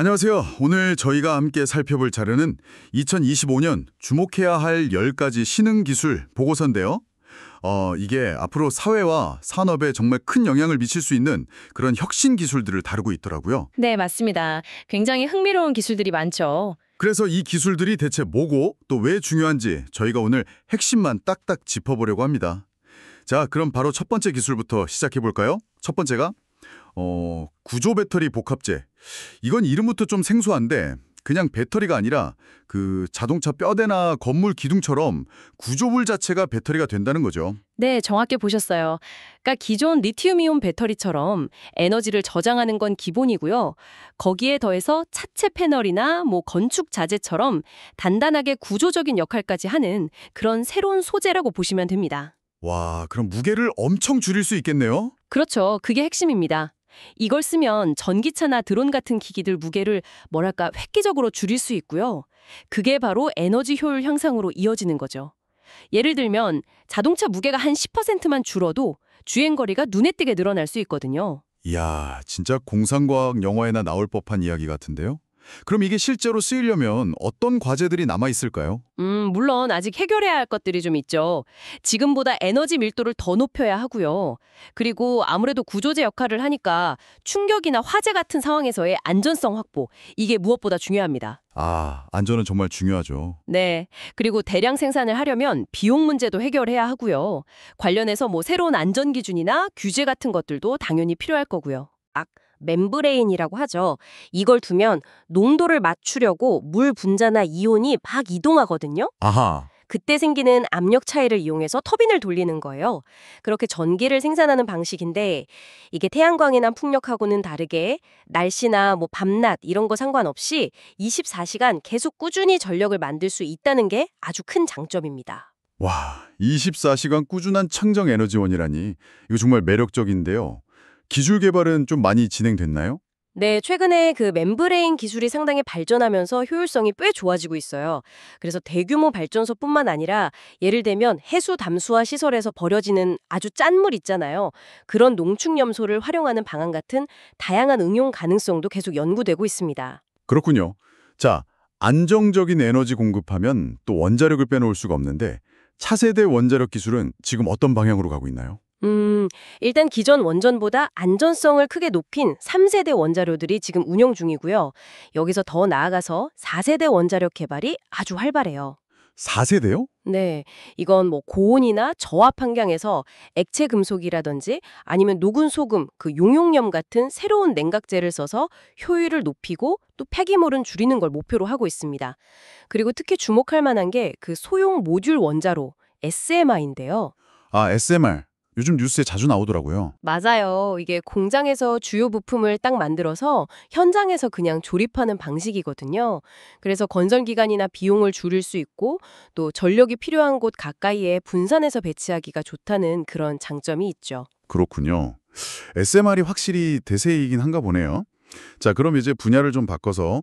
안녕하세요. 오늘 저희가 함께 살펴볼 자료는 2025년 주목해야 할 10가지 신흥기술 보고서인데요. 이게 앞으로 사회와 산업에 정말 큰 영향을 미칠 수 있는 그런 혁신 기술들을 다루고 있더라고요. 네, 맞습니다. 굉장히 흥미로운 기술들이 많죠. 그래서 이 기술들이 대체 뭐고 또 왜 중요한지 저희가 오늘 핵심만 딱딱 짚어보려고 합니다. 자, 그럼 바로 첫 번째 기술부터 시작해 볼까요? 첫 번째가 구조 배터리 복합재. 이건 이름부터 좀 생소한데 그냥 배터리가 아니라 그 자동차 뼈대나 건물 기둥처럼 구조물 자체가 배터리가 된다는 거죠. 네, 정확히 보셨어요. 그러니까 기존 리튬이온 배터리처럼 에너지를 저장하는 건 기본이고요. 거기에 더해서 차체 패널이나 건축 자재처럼 단단하게 구조적인 역할까지 하는 그런 새로운 소재라고 보시면 됩니다. 와, 그럼 무게를 엄청 줄일 수 있겠네요? 그렇죠. 그게 핵심입니다. 이걸 쓰면 전기차나 드론 같은 기기들 무게를 획기적으로 줄일 수 있고요. 그게 바로 에너지 효율 향상으로 이어지는 거죠. 예를 들면 자동차 무게가 한 10%만 줄어도 주행거리가 눈에 띄게 늘어날 수 있거든요. 이야, 진짜 공상과학 영화에나 나올 법한 이야기 같은데요? 그럼 이게 실제로 쓰이려면 어떤 과제들이 남아 있을까요? 물론 아직 해결해야 할 것들이 좀 있죠. 지금보다 에너지 밀도를 더 높여야 하고요. 그리고 아무래도 구조재 역할을 하니까 충격이나 화재 같은 상황에서의 안전성 확보, 이게 무엇보다 중요합니다. 아, 안전은 정말 중요하죠. 네. 그리고 대량 생산을 하려면 비용 문제도 해결해야 하고요. 관련해서 새로운 안전 기준이나 규제 같은 것들도 당연히 필요할 거고요. 멤브레인이라고 하죠. 이걸 두면 농도를 맞추려고 물 분자나 이온이 막 이동하거든요. 아하. 그때 생기는 압력 차이를 이용해서 터빈을 돌리는 거예요. 그렇게 전기를 생산하는 방식인데 이게 태양광이나 풍력하고는 다르게 날씨나 밤낮 이런 거 상관없이 24시간 계속 꾸준히 전력을 만들 수 있다는 게 아주 큰 장점입니다. 와, 24시간 꾸준한 청정 에너지원이라니 이거 정말 매력적인데요. 기술 개발은 좀 많이 진행됐나요? 네, 최근에 그 멤브레인 기술이 상당히 발전하면서 효율성이 꽤 좋아지고 있어요. 그래서 대규모 발전소뿐만 아니라 예를 들면 해수 담수화 시설에서 버려지는 아주 짠 물 있잖아요. 그런 농축염소를 활용하는 방안 같은 다양한 응용 가능성도 계속 연구되고 있습니다. 그렇군요. 자, 안정적인 에너지 공급하면 또 원자력을 빼놓을 수가 없는데 차세대 원자력 기술은 지금 어떤 방향으로 가고 있나요? 일단 기존 원전보다 안전성을 크게 높인 3세대 원자로들이 지금 운영 중이고요. 여기서 더 나아가서 4세대 원자력 개발이 아주 활발해요. 4세대요? 네, 이건 고온이나 저압 환경에서 액체 금속이라든지 아니면 녹은 소금, 그 용용염 같은 새로운 냉각제를 써서 효율을 높이고 또 폐기물은 줄이는 걸 목표로 하고 있습니다. 그리고 특히 주목할 만한 게 그 소형 모듈 원자로 SMR인데요. 아, SMR. 요즘 뉴스에 자주 나오더라고요. 맞아요. 이게 공장에서 주요 부품을 딱 만들어서 현장에서 그냥 조립하는 방식이거든요. 그래서 건설 기간이나 비용을 줄일 수 있고 또 전력이 필요한 곳 가까이에 분산해서 배치하기가 좋다는 그런 장점이 있죠. 그렇군요. SMR이 확실히 대세이긴 한가 보네요. 자, 그럼 이제 분야를 좀 바꿔서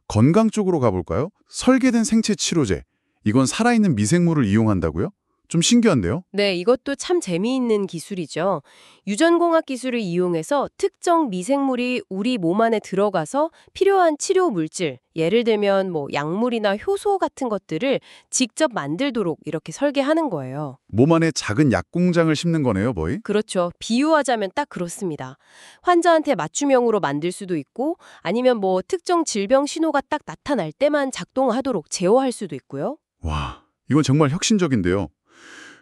건강 쪽으로 가볼까요? 설계된 생체 치료제. 이건 살아있는 미생물을 이용한다고요? 좀 신기한데요? 네, 이것도 참 재미있는 기술이죠. 유전공학 기술을 이용해서 특정 미생물이 우리 몸 안에 들어가서 필요한 치료 물질, 예를 들면 약물이나 효소 같은 것들을 직접 만들도록 이렇게 설계하는 거예요. 몸 안에 작은 약공장을 심는 거네요, 거의? 그렇죠. 비유하자면 딱 그렇습니다. 환자한테 맞춤형으로 만들 수도 있고 아니면 특정 질병 신호가 딱 나타날 때만 작동하도록 제어할 수도 있고요. 와, 이건 정말 혁신적인데요.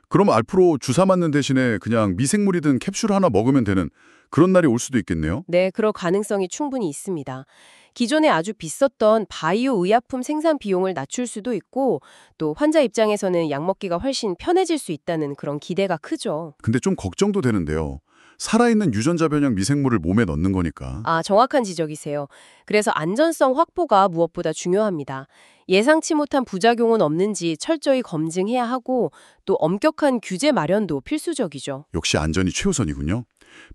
그럼 앞으로 주사 맞는 대신에 그냥 미생물이든 캡슐 하나 먹으면 되는 그런 날이 올 수도 있겠네요? 네, 그럴 가능성이 충분히 있습니다. 기존에 아주 비쌌던 바이오 의약품 생산 비용을 낮출 수도 있고 또 환자 입장에서는 약 먹기가 훨씬 편해질 수 있다는 그런 기대가 크죠. 근데 좀 걱정도 되는데요. 살아있는 유전자 변형 미생물을 몸에 넣는 거니까. 정확한 지적이세요. 그래서 안전성 확보가 무엇보다 중요합니다. 예상치 못한 부작용은 없는지 철저히 검증해야 하고 또 엄격한 규제 마련도 필수적이죠. 역시 안전이 최우선이군요.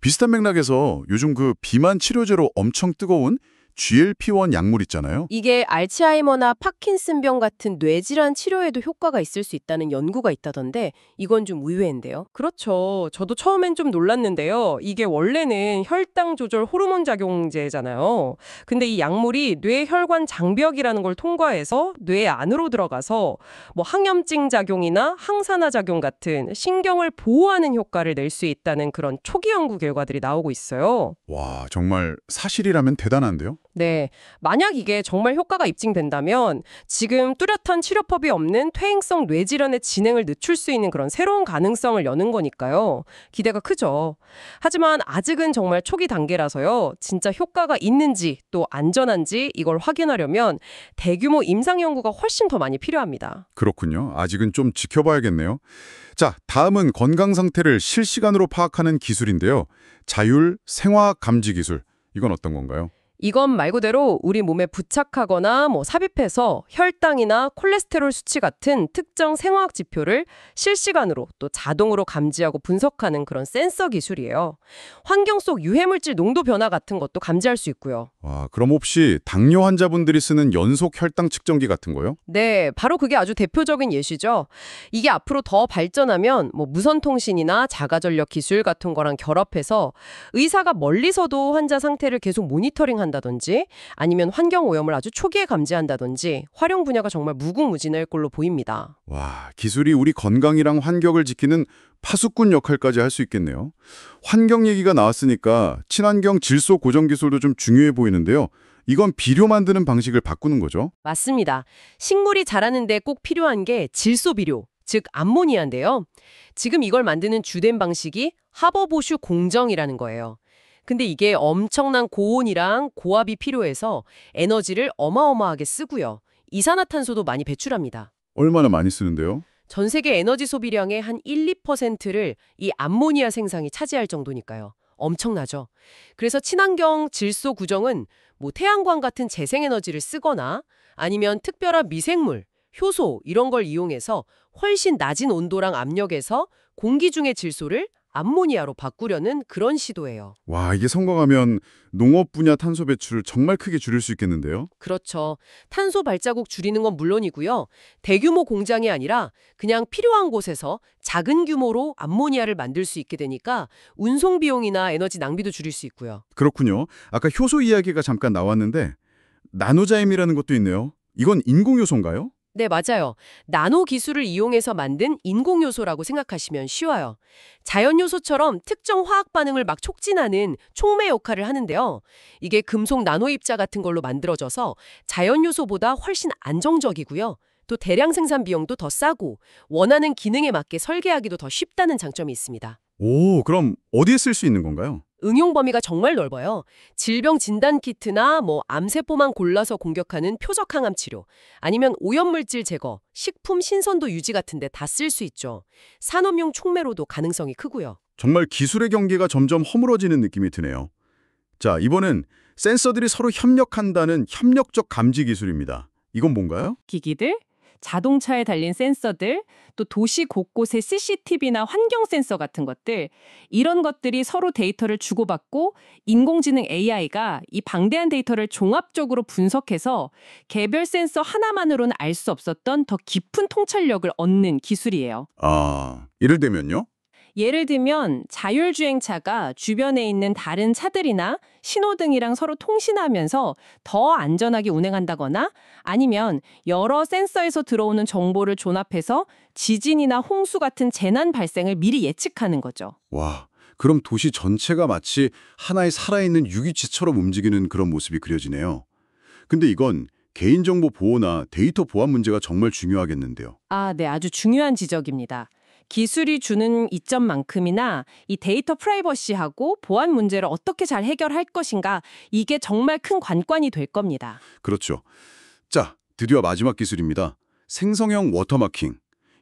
비슷한 맥락에서 요즘 그 비만 치료제로 엄청 뜨거운 GLP-1 약물 있잖아요. 이게 알츠하이머나 파킨슨병 같은 뇌질환 치료에도 효과가 있을 수 있다는 연구가 있다던데 이건 좀 의외인데요. 그렇죠. 저도 처음엔 좀 놀랐는데요. 이게 원래는 혈당 조절 호르몬 작용제잖아요. 근데 이 약물이 뇌혈관 장벽이라는 걸 통과해서 뇌 안으로 들어가서 뭐 항염증 작용이나 항산화 작용 같은 신경을 보호하는 효과를 낼 수 있다는 그런 초기 연구 결과들이 나오고 있어요. 와, 정말 사실이라면 대단한데요? 네. 만약 이게 정말 효과가 입증된다면 지금 뚜렷한 치료법이 없는 퇴행성 뇌질환의 진행을 늦출 수 있는 그런 새로운 가능성을 여는 거니까요. 기대가 크죠. 하지만 아직은 정말 초기 단계라서요. 진짜 효과가 있는지 또 안전한지 이걸 확인하려면 대규모 임상 연구가 훨씬 더 많이 필요합니다. 그렇군요. 아직은 좀 지켜봐야겠네요. 자, 다음은 건강 상태를 실시간으로 파악하는 기술인데요. 자율 생화학 감지 기술. 이건 어떤 건가요? 이건 말 그대로 우리 몸에 부착하거나 삽입해서 혈당이나 콜레스테롤 수치 같은 특정 생화학 지표를 실시간으로 또 자동으로 감지하고 분석하는 그런 센서 기술이에요. 환경 속 유해물질 농도 변화 같은 것도 감지할 수 있고요. 와, 그럼 혹시 당뇨 환자분들이 쓰는 연속 혈당 측정기 같은 거요? 네, 바로 그게 아주 대표적인 예시죠. 이게 앞으로 더 발전하면 무선통신이나 자가전력 기술 같은 거랑 결합해서 의사가 멀리서도 환자 상태를 계속 모니터링한다든지 아니면 환경 오염을 아주 초기에 감지한다든지 활용 분야가 정말 무궁무진할 걸로 보입니다. 와, 기술이 우리 건강이랑 환경을 지키는 파수꾼 역할까지 할 수 있겠네요. 환경 얘기가 나왔으니까 친환경 질소 고정 기술도 좀 중요해 보이는데요. 이건 비료 만드는 방식을 바꾸는 거죠? 맞습니다. 식물이 자라는데 꼭 필요한 게 질소 비료, 즉 암모니아인데요. 지금 이걸 만드는 주된 방식이 하버보슈 공정이라는 거예요. 근데 이게 엄청난 고온이랑 고압이 필요해서 에너지를 어마어마하게 쓰고요. 이산화탄소도 많이 배출합니다. 얼마나 많이 쓰는데요? 전 세계 에너지 소비량의 한 1, 2%를 이 암모니아 생산이 차지할 정도니까요. 엄청나죠. 그래서 친환경 질소 구정은 태양광 같은 재생에너지를 쓰거나 아니면 특별한 미생물, 효소 이런 걸 이용해서 훨씬 낮은 온도랑 압력에서 공기 중의 질소를 암모니아로 바꾸려는 그런 시도예요. 와, 이게 성공하면 농업 분야 탄소 배출을 정말 크게 줄일 수 있겠는데요? 그렇죠. 탄소 발자국 줄이는 건 물론이고요. 대규모 공장이 아니라 그냥 필요한 곳에서 작은 규모로 암모니아를 만들 수 있게 되니까 운송 비용이나 에너지 낭비도 줄일 수 있고요. 그렇군요. 아까 효소 이야기가 잠깐 나왔는데 나노자임이라는 것도 있네요. 이건 인공요소인가요? 네, 맞아요. 나노 기술을 이용해서 만든 인공요소라고 생각하시면 쉬워요. 자연요소처럼 특정 화학 반응을 막 촉진하는 촉매 역할을 하는데요. 이게 금속 나노입자 같은 걸로 만들어져서 자연요소보다 훨씬 안정적이고요. 또 대량 생산 비용도 더 싸고 원하는 기능에 맞게 설계하기도 더 쉽다는 장점이 있습니다. 오, 그럼 어디에 쓸 수 있는 건가요? 응용 범위가 정말 넓어요. 질병 진단 키트나 암세포만 골라서 공격하는 표적 항암 치료, 아니면 오염물질 제거, 식품 신선도 유지 같은 데 다 쓸 수 있죠. 산업용 촉매로도 가능성이 크고요. 정말 기술의 경계가 점점 허물어지는 느낌이 드네요. 자, 이번엔 센서들이 서로 협력한다는 협력적 감지 기술입니다. 이건 뭔가요? 기기들, 자동차에 달린 센서들, 또 도시 곳곳의 CCTV나 환경 센서 같은 것들, 이런 것들이 서로 데이터를 주고받고 인공지능 AI가 이 방대한 데이터를 종합적으로 분석해서 개별 센서 하나만으로는 알 수 없었던 더 깊은 통찰력을 얻는 기술이에요. 아, 예를 들면요? 예를 들면 자율주행차가 주변에 있는 다른 차들이나 신호등이랑 서로 통신하면서 더 안전하게 운행한다거나 아니면 여러 센서에서 들어오는 정보를 종합해서 지진이나 홍수 같은 재난 발생을 미리 예측하는 거죠. 와, 그럼 도시 전체가 마치 하나의 살아있는 유기체처럼 움직이는 그런 모습이 그려지네요. 근데 이건 개인정보 보호나 데이터 보안 문제가 정말 중요하겠는데요. 네, 아주 중요한 지적입니다. 기술이 주는 이점만큼이나 이 데이터 프라이버시하고 보안 문제를 어떻게 잘 해결할 것인가, 이게 정말 큰 관건이 될 겁니다. 그렇죠. 자, 드디어 마지막 기술입니다. 생성형 워터마킹.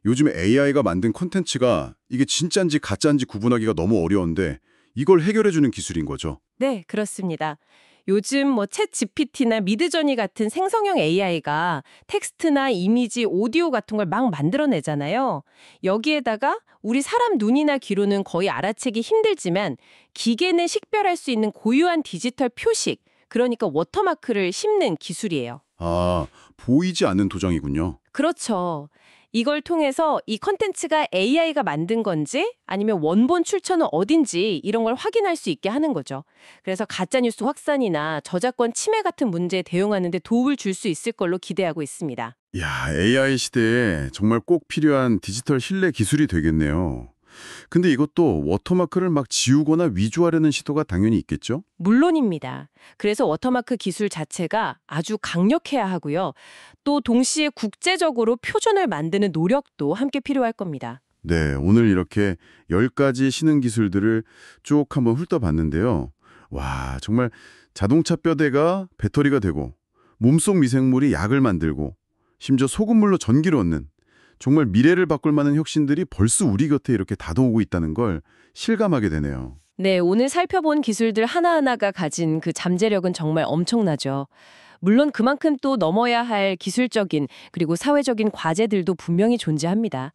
요즘 AI가 만든 콘텐츠가 이게 진짜인지 가짜인지 구분하기가 너무 어려운데 이걸 해결해주는 기술인 거죠. 네, 그렇습니다. 요즘 챗 GPT나 미드저니 같은 생성형 AI가 텍스트나 이미지, 오디오 같은 걸 막 만들어내잖아요. 여기에다가 우리 사람 눈이나 귀로는 거의 알아채기 힘들지만 기계는 식별할 수 있는 고유한 디지털 표식, 그러니까 워터마크를 씹는 기술이에요. 아, 보이지 않는 도장이군요. 그렇죠. 이걸 통해서 이 컨텐츠가 AI가 만든 건지 아니면 원본 출처는 어딘지 이런 걸 확인할 수 있게 하는 거죠. 그래서 가짜뉴스 확산이나 저작권 침해 같은 문제에 대응하는 데 도움을 줄 수 있을 걸로 기대하고 있습니다. 야, AI 시대에 정말 꼭 필요한 디지털 신뢰 기술이 되겠네요. 근데 이것도 워터마크를 막 지우거나 위조하려는 시도가 당연히 있겠죠? 물론입니다. 그래서 워터마크 기술 자체가 아주 강력해야 하고요. 또 동시에 국제적으로 표준을 만드는 노력도 함께 필요할 겁니다. 네, 오늘 이렇게 10가지 신흥 기술들을 쭉 한번 훑어봤는데요. 와, 정말 자동차 뼈대가 배터리가 되고 몸속 미생물이 약을 만들고 심지어 소금물로 전기를 얻는 정말 미래를 바꿀 만한 혁신들이 벌써 우리 곁에 이렇게 다가오고 있다는 걸 실감하게 되네요. 네, 오늘 살펴본 기술들 하나하나가 가진 그 잠재력은 정말 엄청나죠. 물론 그만큼 또 넘어야 할 기술적인 그리고 사회적인 과제들도 분명히 존재합니다.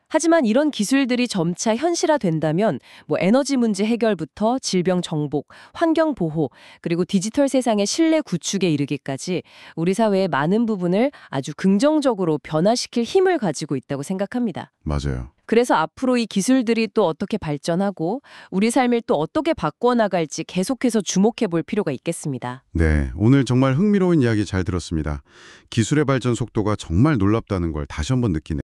하지만 이런 기술들이 점차 현실화된다면 에너지 문제 해결부터 질병 정복, 환경 보호, 그리고 디지털 세상의 신뢰 구축에 이르기까지 우리 사회의 많은 부분을 아주 긍정적으로 변화시킬 힘을 가지고 있다고 생각합니다. 맞아요. 그래서 앞으로 이 기술들이 또 어떻게 발전하고 우리 삶을 또 어떻게 바꿔나갈지 계속해서 주목해 볼 필요가 있겠습니다. 네, 오늘 정말 흥미로운 이야기 잘 들었습니다. 기술의 발전 속도가 정말 놀랍다는 걸 다시 한번 느끼네요.